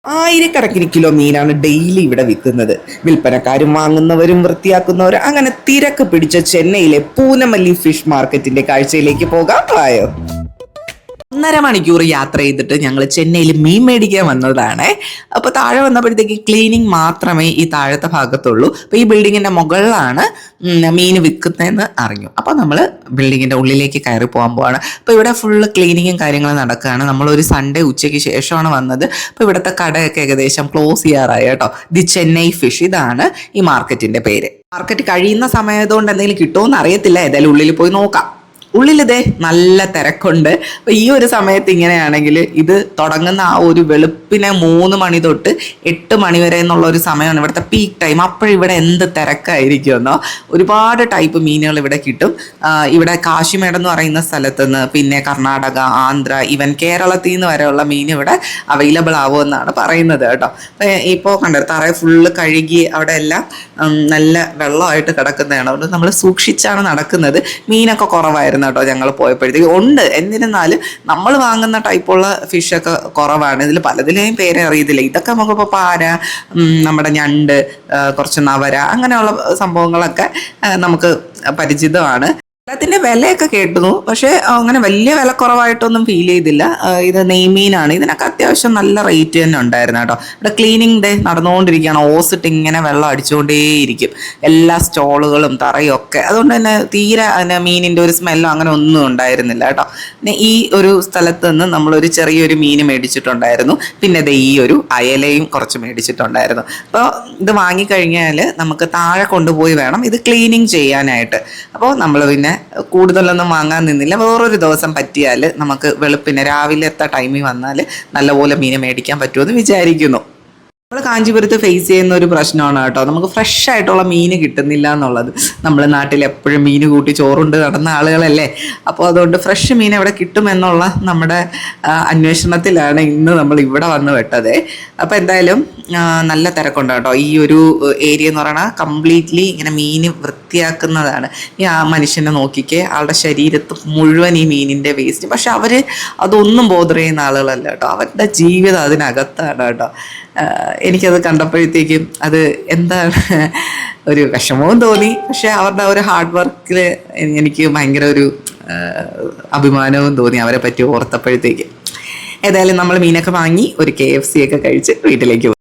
ആയിരക്കണക്കിന് കിലോ മീനാണ് ഡെയിലി ഇവിടെ വിൽക്കുന്നത്. വിൽപ്പനക്കാരും വാങ്ങുന്നവരും വൃത്തിയാക്കുന്നവരും അങ്ങനെ തിരക്ക് പിടിച്ച ചെന്നൈയിലെ പൂനമല്ലി ഫിഷ് മാർക്കറ്റിന്റെ കാഴ്ചയിലേക്ക് പോകാം. ആയോ 1.5 മണിക്കൂർ യാത്ര ചെയ്തിട്ട് ഞങ്ങൾ ചെന്നൈയിൽ മീൻ മേടിക്കാൻ വന്നതാണ്. അപ്പോൾ താഴെ വന്നപ്പോഴത്തേക്ക് ക്ലീനിങ് മാത്രമേ ഈ താഴത്തെ ഭാഗത്തുള്ളൂ. അപ്പോൾ ഈ ബിൽഡിങ്ങിന്റെ മുകളിലാണ് മീൻ വിൽക്കുന്നതെന്ന് അറിഞ്ഞു. അപ്പോൾ നമ്മൾ ബിൽഡിങ്ങിന്റെ ഉള്ളിലേക്ക് കയറി പോകാൻ പോവാണ്. അപ്പോൾ ഇവിടെ ഫുള്ള് ക്ലീനിങ്ങും കാര്യങ്ങളും നടക്കുകയാണ്. നമ്മളൊരു സൺഡേ ഉച്ചയ്ക്ക് ശേഷമാണ് വന്നത്. അപ്പോൾ ഇവിടുത്തെ കടയൊക്കെ ഏകദേശം ക്ലോസ് ചെയ്യാറായി കേട്ടോ. ദി ചെന്നൈ ഫിഷ്, ഇതാണ് ഈ മാർക്കറ്റിന്റെ പേര്. മാർക്കറ്റ് കഴിയുന്ന സമയത്തുകൊണ്ട് എന്തെങ്കിലും കിട്ടുമോ അറിയത്തില്ല. ഏതായാലും ഉള്ളിൽ പോയി നോക്കാം. ഉള്ളിലിതേ നല്ല തിരക്കുണ്ട്. അപ്പോൾ ഈ ഒരു സമയത്ത് ഇങ്ങനെയാണെങ്കിൽ ഇത് തുടങ്ങുന്ന ആ ഒരു വെളുപ്പിനെ 3 മണി തൊട്ട് 8 മണി വരെ എന്നുള്ള ഒരു സമയമാണ് ഇവിടുത്തെ പീക്ക് ടൈം. അപ്പോഴിവിടെ എന്ത് തിരക്കായിരിക്കുമെന്നോ. ഒരുപാട് ടൈപ്പ് മീനുകൾ ഇവിടെ കിട്ടും. ഇവിടെ കാശിമേട് എന്ന് പറയുന്ന സ്ഥലത്ത് നിന്ന്, പിന്നെ കർണാടക, ആന്ധ്ര, ഈവൻ കേരളത്തിൽ നിന്ന് വരെയുള്ള മീൻ ഇവിടെ അവൈലബിൾ ആവുമെന്നാണ് പറയുന്നത് കേട്ടോ. ഇപ്പോൾ കണ്ടത് തറയെ ഫുള്ള് കഴുകി അവിടെ എല്ലാം നല്ല വെള്ളമായിട്ട് കിടക്കുന്നതാണ്. അതുകൊണ്ട് നമ്മൾ സൂക്ഷിച്ചാണ് നടക്കുന്നത്. മീനൊക്കെ കുറവായിരുന്നു കേട്ടോ ഞങ്ങൾ പോയപ്പോഴത്തേക്ക്. ഉണ്ട്, എന്നിരുന്നാലും നമ്മൾ വാങ്ങുന്ന ടൈപ്പുള്ള ഫിഷൊക്കെ കുറവാണ്. ഇതിൽ പലതിലെയും പേരെ അറിയത്തില്ല. ഇതൊക്കെ നമുക്കിപ്പോൾ പാര, നമ്മുടെ ഞണ്ട്, കുറച്ച് നവര, അങ്ങനെയുള്ള സംഭവങ്ങളൊക്കെ നമുക്ക് പരിചിതമാണ്. എല്ലാത്തിൻ്റെ വിലയൊക്കെ കേട്ടുന്നു, പക്ഷേ അങ്ങനെ വലിയ വില കുറവായിട്ടൊന്നും ഫീൽ ചെയ്തില്ല. ഇത് നെയ്മീനാണ്. ഇതിനൊക്കെ അത്യാവശ്യം നല്ല റേറ്റ് തന്നെ ഉണ്ടായിരുന്നു കേട്ടോ. ഇവിടെ ക്ലീനിങ് ഡേ നടന്നുകൊണ്ടിരിക്കുകയാണ്. ഓസിട്ട് ഇങ്ങനെ വെള്ളം അടിച്ചുകൊണ്ടേയിരിക്കും എല്ലാ സ്റ്റോളുകളും തറയും ഒക്കെ. അതുകൊണ്ട് തന്നെ തീരെ അതിന് മീനിൻ്റെ ഒരു സ്മെല്ലോ അങ്ങനെ ഒന്നും ഉണ്ടായിരുന്നില്ല കേട്ടോ. പിന്നെ ഈ ഒരു സ്ഥലത്ത് നിന്ന് നമ്മളൊരു ചെറിയൊരു മീൻ മേടിച്ചിട്ടുണ്ടായിരുന്നു. പിന്നെ ഈ ഒരു അയലയും കുറച്ച് മേടിച്ചിട്ടുണ്ടായിരുന്നു. അപ്പോൾ ഇത് വാങ്ങിക്കഴിഞ്ഞാൽ നമുക്ക് താഴെ കൊണ്ടുപോയി വേണം ഇത് ക്ലീനിങ് ചെയ്യാനായിട്ട്. അപ്പോൾ നമ്മൾ പിന്നെ കൂടുതലൊന്നും വാങ്ങാൻ നിന്നില്ല. വേറൊരു ദിവസം പറ്റിയാൽ നമുക്ക് വെളുപ്പിന് രാവിലത്തെ ടൈമിൽ വന്നാൽ നല്ലപോലെ മീൻ മേടിക്കാൻ പറ്റുമെന്ന് വിചാരിക്കുന്നു. നമ്മൾ കാഞ്ചീപുരത്ത് ഫേസ് ചെയ്യുന്ന ഒരു പ്രശ്നമാണ് കേട്ടോ, നമുക്ക് ഫ്രഷ് ആയിട്ടുള്ള മീൻ കിട്ടുന്നില്ല എന്നുള്ളത്. നമ്മൾ നാട്ടിൽ എപ്പോഴും മീൻ കൂട്ടി ചോറുണ്ട് നടന്ന ആളുകളല്ലേ. അപ്പോൾ അതുകൊണ്ട് ഫ്രഷ് മീൻ എവിടെ കിട്ടുമെന്നുള്ള നമ്മുടെ അന്വേഷണത്തിലാണ് ഇന്ന് നമ്മൾ ഇവിടെ വന്ന് വിട്ടത്. അപ്പോൾ എന്തായാലും നല്ല തിരക്കുണ്ട് കേട്ടോ. ഈ ഒരു ഏരിയ എന്ന് പറയുന്നത് കംപ്ലീറ്റ്ലി ഇങ്ങനെ മീൻ വൃത്തിയാക്കുന്നതാണ്. ഈ ആ മനുഷ്യനെ നോക്കിക്കേ, ആളുടെ ശരീരത്ത് മുഴുവൻ ഈ മീനിൻ്റെ വേസ്റ്റ്. പക്ഷെ അവർ അതൊന്നും ബോധർ ചെയ്യുന്ന ആളുകളല്ല കേട്ടോ. അവരുടെ ജീവിതം അതിനകത്താണ് കേട്ടോ. എനിക്കത് കണ്ടപ്പോഴത്തേക്കും അത് എന്താണ് ഒരു വിഷമവും തോന്നി. പക്ഷെ അവരുടെ ഒരു ഹാർഡ് വർക്കിൽ എനിക്ക് ഭയങ്കര ഒരു അഭിമാനവും തോന്നി അവരെ പറ്റി ഓർത്തപ്പോഴത്തേക്ക്. ഏതായാലും നമ്മൾ മീനൊക്കെ വാങ്ങി ഒരു KFC ഒക്കെ കഴിച്ച് വീട്ടിലേക്ക്